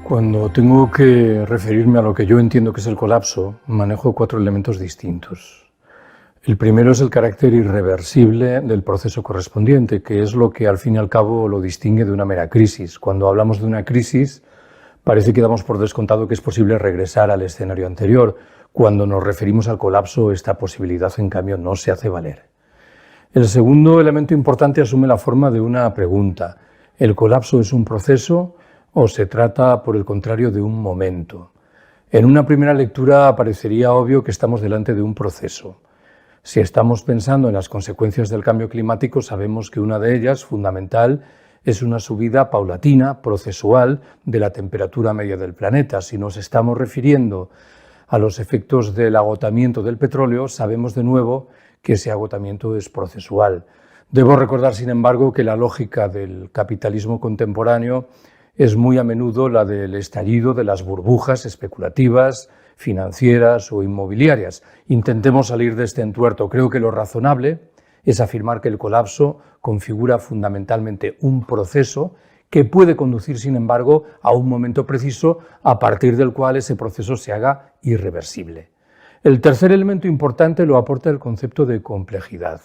Cuando tengo que referirme a lo que yo entiendo que es el colapso, manejo 4 elementos distintos. El primero es el carácter irreversible del proceso correspondiente, que es lo que al fin y al cabo lo distingue de una mera crisis. Cuando hablamos de una crisis, parece que damos por descontado que es posible regresar al escenario anterior. Cuando nos referimos al colapso, esta posibilidad, en cambio, no se hace valer. El segundo elemento importante asume la forma de una pregunta. ¿El colapso es un proceso o se trata, por el contrario, de un momento? En una primera lectura parecería obvio que estamos delante de un proceso. Si estamos pensando en las consecuencias del cambio climático, sabemos que una de ellas, fundamental, es una subida paulatina, procesual, de la temperatura media del planeta. Si nos estamos refiriendo a los efectos del agotamiento del petróleo, sabemos de nuevo que ese agotamiento es procesual. Debo recordar, sin embargo, que la lógica del capitalismo contemporáneo es muy a menudo la del estallido de las burbujas especulativas, financieras o inmobiliarias. Intentemos salir de este entuerto. Creo que lo razonable es afirmar que el colapso configura fundamentalmente un proceso que puede conducir, sin embargo, a un momento preciso a partir del cual ese proceso se haga irreversible. El tercer elemento importante lo aporta el concepto de complejidad.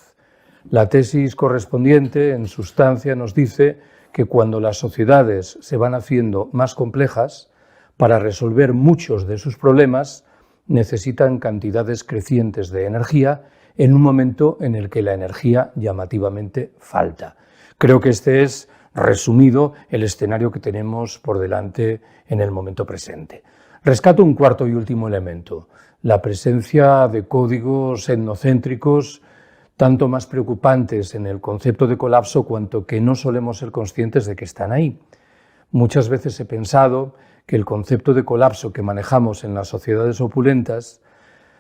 La tesis correspondiente, en sustancia, nos dice que cuando las sociedades se van haciendo más complejas, para resolver muchos de sus problemas necesitan cantidades crecientes de energía en un momento en el que la energía llamativamente falta. Creo que este es, resumido, el escenario que tenemos por delante en el momento presente. Rescato un cuarto y último elemento, la presencia de códigos etnocéntricos tanto más preocupantes en el concepto de colapso cuanto que no solemos ser conscientes de que están ahí. Muchas veces he pensado que el concepto de colapso que manejamos en las sociedades opulentas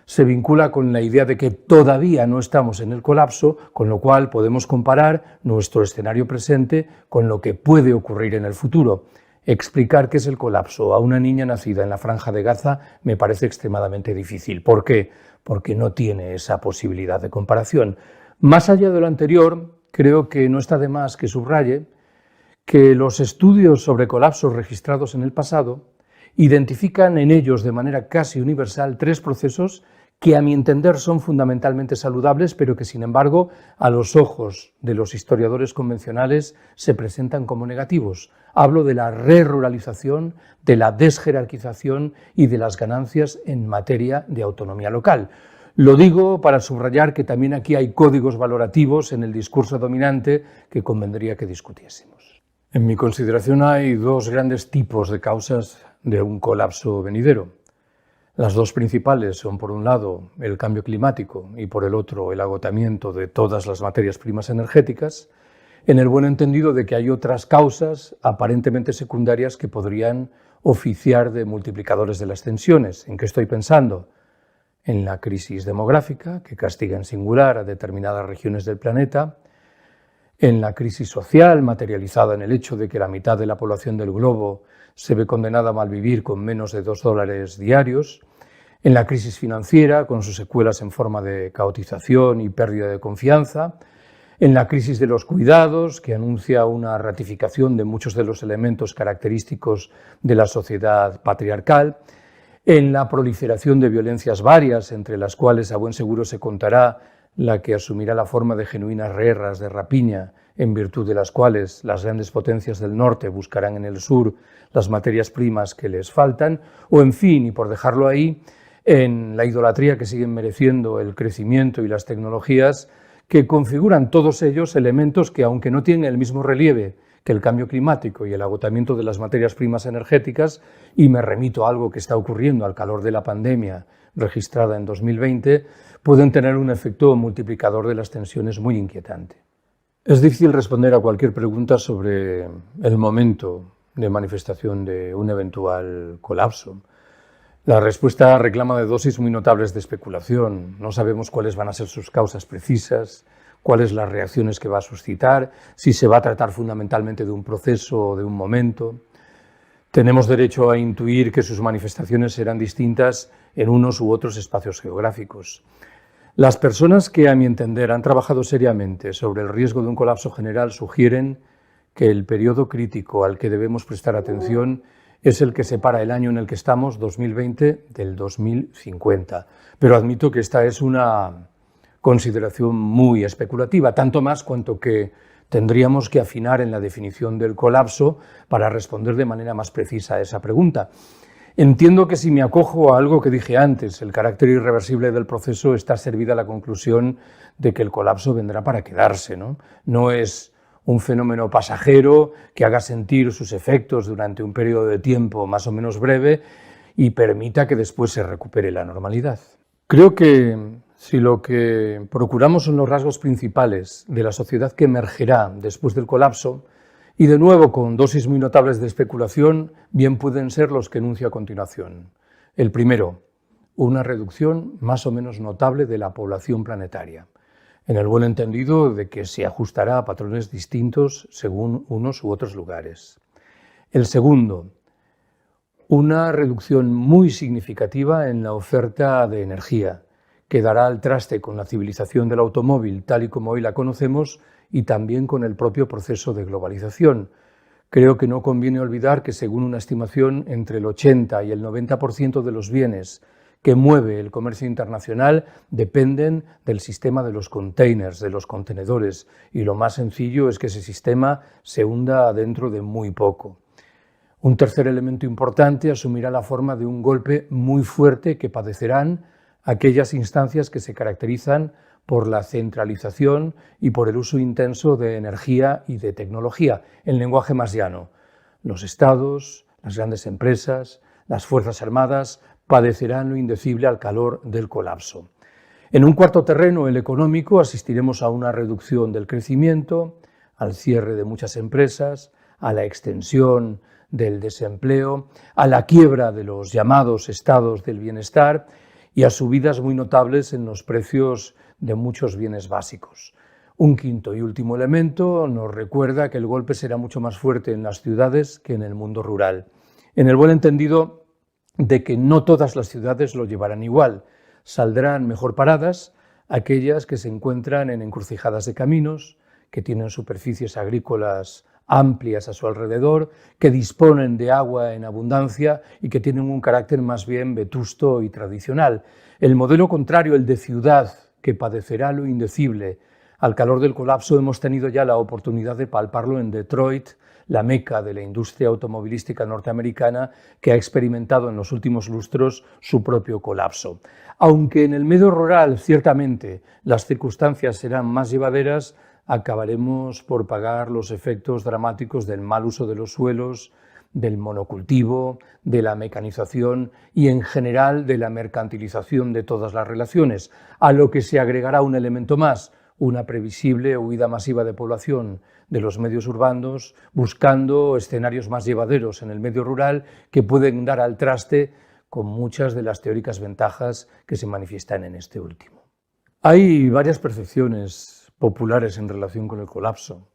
se vincula con la idea de que todavía no estamos en el colapso, con lo cual podemos comparar nuestro escenario presente con lo que puede ocurrir en el futuro. Explicar qué es el colapso a una niña nacida en la Franja de Gaza me parece extremadamente difícil. ¿Por qué? Porque no tiene esa posibilidad de comparación. Más allá de lo anterior, creo que no está de más que subraye que los estudios sobre colapsos registrados en el pasado identifican en ellos de manera casi universal 3 procesos que a mi entender son fundamentalmente saludables, pero que sin embargo a los ojos de los historiadores convencionales se presentan como negativos. Hablo de la reruralización, de la desjerarquización y de las ganancias en materia de autonomía local. Lo digo para subrayar que también aquí hay códigos valorativos en el discurso dominante que convendría que discutiésemos. En mi consideración hay 2 grandes tipos de causas de un colapso venidero. Las 2 principales son, por un lado, el cambio climático y, por el otro, el agotamiento de todas las materias primas energéticas, en el buen entendido de que hay otras causas aparentemente secundarias que podrían oficiar de multiplicadores de las tensiones. ¿En qué estoy pensando? En la crisis demográfica, que castiga en singular a determinadas regiones del planeta, en la crisis social, materializada en el hecho de que la mitad de la población del globo se ve condenada a malvivir con menos de $2 diarios, en la crisis financiera, con sus secuelas en forma de caotización y pérdida de confianza, en la crisis de los cuidados, que anuncia una ratificación de muchos de los elementos característicos de la sociedad patriarcal, en la proliferación de violencias varias, entre las cuales a buen seguro se contará la que asumirá la forma de genuinas guerras de rapiña, en virtud de las cuales las grandes potencias del norte buscarán en el sur las materias primas que les faltan, o en fin, y por dejarlo ahí, en la idolatría que siguen mereciendo el crecimiento y las tecnologías, que configuran todos ellos elementos que, aunque no tienen el mismo relieve que el cambio climático y el agotamiento de las materias primas energéticas, y me remito a algo que está ocurriendo al calor de la pandemia registrada en 2020, pueden tener un efecto multiplicador de las tensiones muy inquietante. Es difícil responder a cualquier pregunta sobre el momento de manifestación de un eventual colapso. La respuesta reclama de dosis muy notables de especulación. No sabemos cuáles van a ser sus causas precisas, cuáles las reacciones que va a suscitar, si se va a tratar fundamentalmente de un proceso o de un momento. Tenemos derecho a intuir que sus manifestaciones serán distintas en unos u otros espacios geográficos. Las personas que, a mi entender, han trabajado seriamente sobre el riesgo de un colapso general sugieren que el periodo crítico al que debemos prestar atención es el que separa el año en el que estamos, 2020, del 2050. Pero admito que esta es una consideración muy especulativa, tanto más cuanto que tendríamos que afinar en la definición del colapso para responder de manera más precisa a esa pregunta. Entiendo que si me acojo a algo que dije antes, el carácter irreversible del proceso, está servida la conclusión de que el colapso vendrá para quedarse, ¿no? No es un fenómeno pasajero que haga sentir sus efectos durante un periodo de tiempo más o menos breve y permita que después se recupere la normalidad. Creo que si lo que procuramos son los rasgos principales de la sociedad que emergerá después del colapso, y de nuevo con dosis muy notables de especulación, bien pueden ser los que enuncio a continuación. El primero, una reducción más o menos notable de la población planetaria, en el buen entendido de que se ajustará a patrones distintos según unos u otros lugares. El segundo, una reducción muy significativa en la oferta de energía, que dará al traste con la civilización del automóvil tal y como hoy la conocemos y también con el propio proceso de globalización. Creo que no conviene olvidar que, según una estimación, entre el 80 y el 90% de los bienes que mueve el comercio internacional dependen del sistema de los containers, de los contenedores, y lo más sencillo es que ese sistema se hunda dentro de muy poco. Un tercer elemento importante asumirá la forma de un golpe muy fuerte que padecerán aquellas instancias que se caracterizan por la centralización y por el uso intenso de energía y de tecnología, en lenguaje más llano. Los estados, las grandes empresas, las fuerzas armadas padecerán lo indecible al calor del colapso. En un cuarto terreno, el económico, asistiremos a una reducción del crecimiento, al cierre de muchas empresas, a la extensión del desempleo, a la quiebra de los llamados estados del bienestar y a subidas muy notables en los precios de muchos bienes básicos. Un quinto y último elemento nos recuerda que el golpe será mucho más fuerte en las ciudades que en el mundo rural, en el buen entendido de que no todas las ciudades lo llevarán igual. Saldrán mejor paradas aquellas que se encuentran en encrucijadas de caminos, que tienen superficies agrícolas amplias a su alrededor, que disponen de agua en abundancia y que tienen un carácter más bien vetusto y tradicional. El modelo contrario, el de ciudad, que padecerá lo indecible al calor del colapso, hemos tenido ya la oportunidad de palparlo en Detroit, la meca de la industria automovilística norteamericana, que ha experimentado en los últimos lustros su propio colapso. Aunque en el medio rural, ciertamente, las circunstancias serán más llevaderas, acabaremos por pagar los efectos dramáticos del mal uso de los suelos, del monocultivo, de la mecanización y, en general, de la mercantilización de todas las relaciones, a lo que se agregará un elemento más, una previsible huida masiva de población de los medios urbanos, buscando escenarios más llevaderos en el medio rural que pueden dar al traste con muchas de las teóricas ventajas que se manifiestan en este último. Hay varias percepciones populares en relación con el colapso.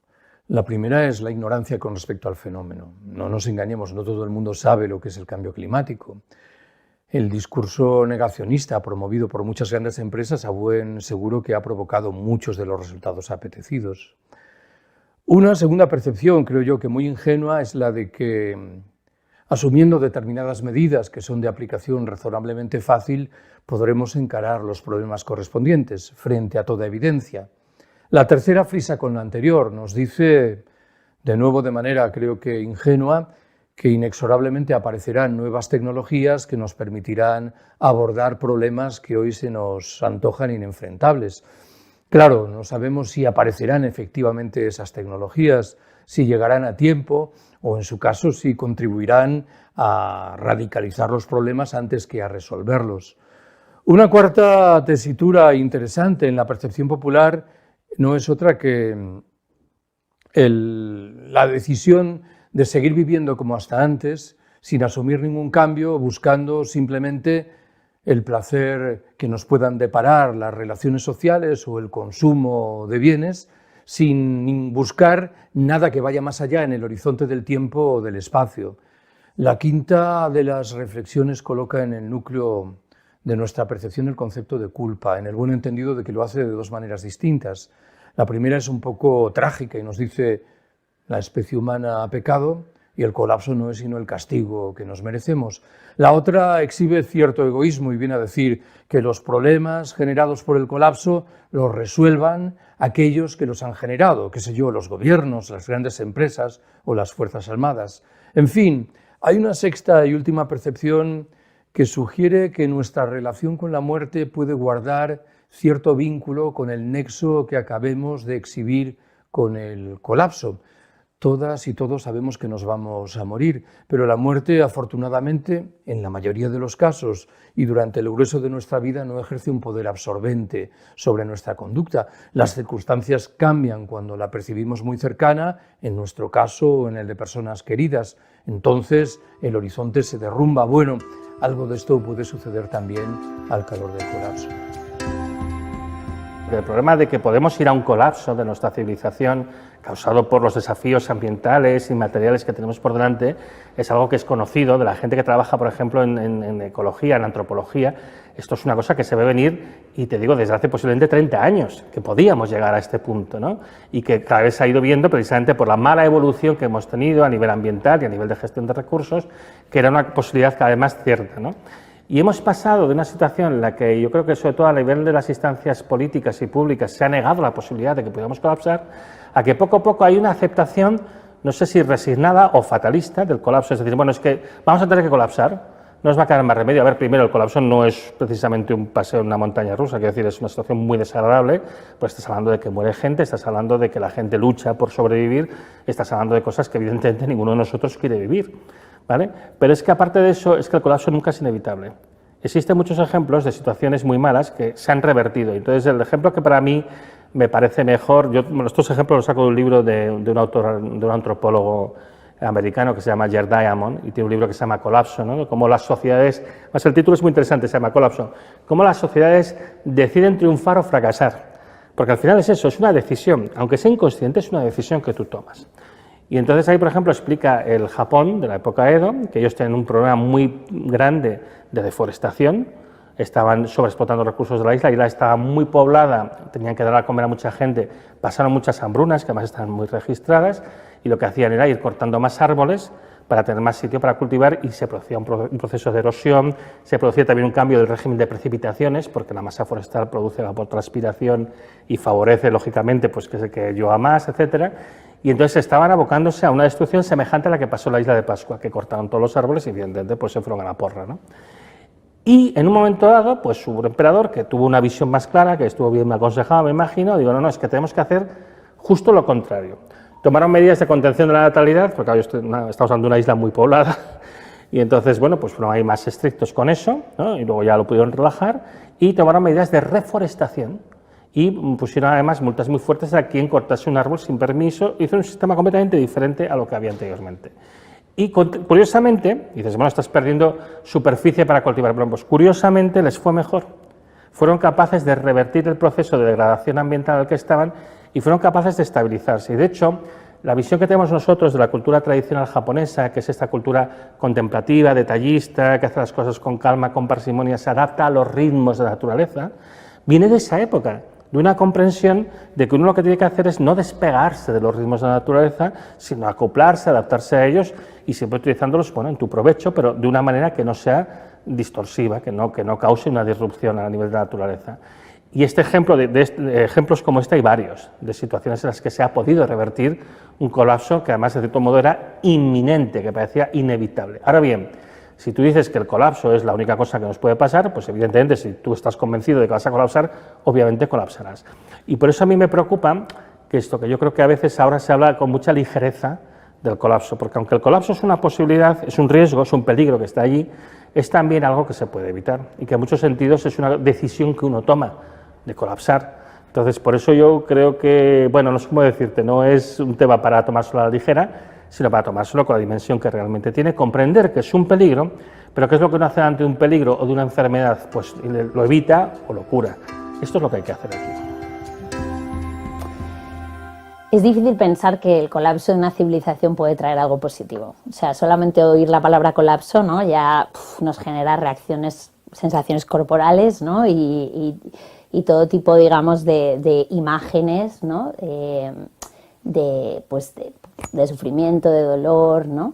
La primera es la ignorancia con respecto al fenómeno. No nos engañemos, no todo el mundo sabe lo que es el cambio climático. El discurso negacionista promovido por muchas grandes empresas a buen seguro que ha provocado muchos de los resultados apetecidos. Una segunda percepción, creo yo, que muy ingenua, es la de que, asumiendo determinadas medidas que son de aplicación razonablemente fácil, podremos encarar los problemas correspondientes frente a toda evidencia. La tercera frisa con la anterior, nos dice, de nuevo de manera creo que ingenua, que inexorablemente aparecerán nuevas tecnologías que nos permitirán abordar problemas que hoy se nos antojan inenfrentables. Claro, no sabemos si aparecerán efectivamente esas tecnologías, si llegarán a tiempo o, en su caso, si contribuirán a radicalizar los problemas antes que a resolverlos. Una cuarta tesitura interesante en la percepción popular no es otra que la decisión de seguir viviendo como hasta antes, sin asumir ningún cambio, buscando simplemente el placer que nos puedan deparar las relaciones sociales o el consumo de bienes, sin buscar nada que vaya más allá en el horizonte del tiempo o del espacio. La quinta de las reflexiones coloca en el núcleo de nuestra percepción el concepto de culpa, en el buen entendido de que lo hace de dos maneras distintas. La primera es un poco trágica y nos dice: la especie humana ha pecado, y el colapso no es sino el castigo que nos merecemos. La otra exhibe cierto egoísmo y viene a decir que los problemas generados por el colapso los resuelvan aquellos que los han generado, qué sé yo, los gobiernos, las grandes empresas o las Fuerzas Armadas. En fin, hay una sexta y última percepción que sugiere que nuestra relación con la muerte puede guardar cierto vínculo con el nexo que acabemos de exhibir con el colapso. Todas y todos sabemos que nos vamos a morir, pero la muerte, afortunadamente, en la mayoría de los casos y durante el grueso de nuestra vida, no ejerce un poder absorbente sobre nuestra conducta. Las circunstancias cambian cuando la percibimos muy cercana, en nuestro caso o en el de personas queridas. Entonces, el horizonte se derrumba. Bueno, algo de esto puede suceder también al calor del colapso. El problema de que podemos ir a un colapso de nuestra civilización causado por los desafíos ambientales y materiales que tenemos por delante es algo que es conocido de la gente que trabaja, por ejemplo, en ecología, en antropología. Esto es una cosa que se ve venir, y te digo, desde hace posiblemente 30 años, que podíamos llegar a este punto, ¿no? Y que cada vez se ha ido viendo precisamente por la mala evolución que hemos tenido a nivel ambiental y a nivel de gestión de recursos, que era una posibilidad cada vez más cierta, ¿no? Y hemos pasado de una situación en la que yo creo que sobre todo a nivel de las instancias políticas y públicas se ha negado la posibilidad de que pudiéramos colapsar, a que poco a poco hay una aceptación, no sé si resignada o fatalista del colapso. Es decir, bueno, es que vamos a tener que colapsar, no nos va a quedar más remedio. A ver, primero, el colapso no es precisamente un paseo en una montaña rusa, quiero decir, es una situación muy desagradable, pues estás hablando de que muere gente, estás hablando de que la gente lucha por sobrevivir, estás hablando de cosas que evidentemente ninguno de nosotros quiere vivir, ¿vale? Pero es que aparte de eso, es que el colapso nunca es inevitable. Existen muchos ejemplos de situaciones muy malas que se han revertido. Entonces, el ejemplo que para mí me parece mejor, estos ejemplos los saco de un libro de un antropólogo americano que se llama Jared Diamond, y tiene un libro que se llama Colapso, ¿no? Cómo las sociedades, más el título es muy interesante, se llama Colapso, cómo las sociedades deciden triunfar o fracasar. Porque al final es eso, es una decisión, aunque sea inconsciente, es una decisión que tú tomas. Y entonces ahí, por ejemplo, explica el Japón de la época Edo, que ellos tienen un problema muy grande de deforestación, estaban sobreexplotando recursos de la isla estaba muy poblada, tenían que dar a comer a mucha gente, pasaron muchas hambrunas, que además están muy registradas, y lo que hacían era ir cortando más árboles para tener más sitio para cultivar, y se producía un proceso de erosión, se producía también un cambio del régimen de precipitaciones, porque la masa forestal produce evapotranspiración y favorece, lógicamente, pues que llueva más, etcétera. Y entonces estaban abocándose a una destrucción semejante a la que pasó en la isla de Pascua, que cortaron todos los árboles y evidentemente pues se fueron a la porra, ¿no? Y en un momento dado, pues hubo un emperador que tuvo una visión más clara, que estuvo bien aconsejado, me imagino, digo, no, es que tenemos que hacer justo lo contrario. Tomaron medidas de contención de la natalidad, porque estamos hablando de una isla muy poblada, y entonces, bueno, pues fueron ahí más estrictos con eso, ¿no? Y luego ya lo pudieron relajar, y tomaron medidas de reforestación, y pusieron además multas muy fuertes a quien cortase un árbol sin permiso. Hizo un sistema completamente diferente a lo que había anteriormente. Y curiosamente, dices, bueno, estás perdiendo superficie para cultivar, pero pues curiosamente les fue mejor. Fueron capaces de revertir el proceso de degradación ambiental en el que estaban y fueron capaces de estabilizarse. Y de hecho, la visión que tenemos nosotros de la cultura tradicional japonesa, que es esta cultura contemplativa, detallista, que hace las cosas con calma, con parsimonia, se adapta a los ritmos de la naturaleza, viene de esa época, de una comprensión de que uno lo que tiene que hacer es no despegarse de los ritmos de la naturaleza, sino acoplarse, adaptarse a ellos y siempre utilizándolos, bueno, en tu provecho, pero de una manera que no sea distorsiva, que no cause una disrupción a nivel de la naturaleza. Y este ejemplo, de ejemplos como este hay varios, de situaciones en las que se ha podido revertir un colapso que además de cierto modo era inminente, que parecía inevitable. Ahora bien, si tú dices que el colapso es la única cosa que nos puede pasar, pues evidentemente si tú estás convencido de que vas a colapsar, obviamente colapsarás. Y por eso a mí me preocupa que esto, que yo creo que a veces ahora se habla con mucha ligereza del colapso, porque aunque el colapso es una posibilidad, es un riesgo, es un peligro que está allí, es también algo que se puede evitar y que en muchos sentidos es una decisión que uno toma de colapsar. Entonces, por eso yo creo que, bueno, no sé cómo decirte, no es un tema para tomárselo a la ligera, sino para tomárselo con la dimensión que realmente tiene, comprender que es un peligro, pero ¿qué es lo que uno hace ante un peligro o de una enfermedad? Pues lo evita o lo cura. Esto es lo que hay que hacer aquí. Es difícil pensar que el colapso de una civilización puede traer algo positivo. O sea, solamente oír la palabra colapso, ¿no? Ya nos genera reacciones, sensaciones corporales, ¿no? Y todo tipo, digamos, de imágenes, ¿no? De de sufrimiento, de dolor, ¿no?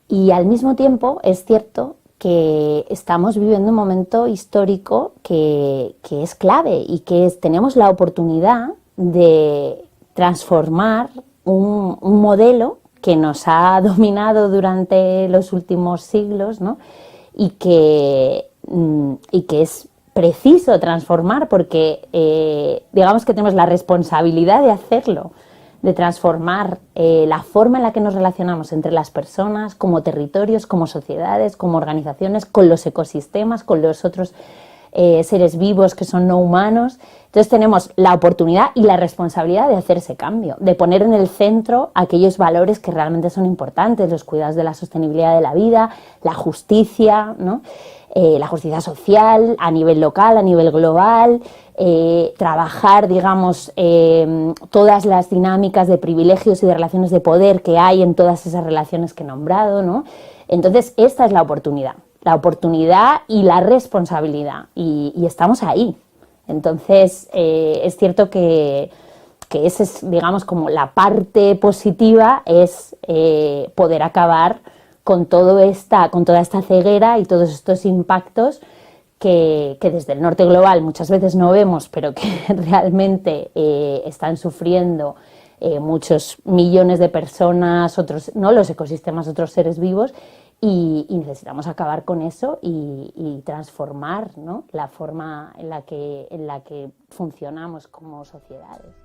Y al mismo tiempo es cierto que estamos viviendo un momento histórico que es clave y que tenemos la oportunidad de transformar un modelo que nos ha dominado durante los últimos siglos, ¿no? y que es preciso transformar porque digamos que tenemos la responsabilidad de hacerlo, de transformar la forma en la que nos relacionamos entre las personas, como territorios, como sociedades, como organizaciones, con los ecosistemas, con los otros seres vivos que son no humanos. Entonces tenemos la oportunidad y la responsabilidad de hacer ese cambio, de poner en el centro aquellos valores que realmente son importantes, los cuidados de la sostenibilidad de la vida, la justicia, ¿no? La justicia social a nivel local, a nivel global, trabajar, digamos, todas las dinámicas de privilegios y de relaciones de poder que hay en todas esas relaciones que he nombrado, ¿no? Entonces, esta es la oportunidad y la responsabilidad, y estamos ahí. Entonces, es cierto que esa es, digamos, como la parte positiva, es poder acabar con toda esta ceguera y todos estos impactos que desde el norte global muchas veces no vemos, pero que realmente están sufriendo muchos millones de personas, otros, ¿no? Los ecosistemas, otros seres vivos, y necesitamos acabar con eso y transformar, ¿no? La forma en la que funcionamos como sociedades.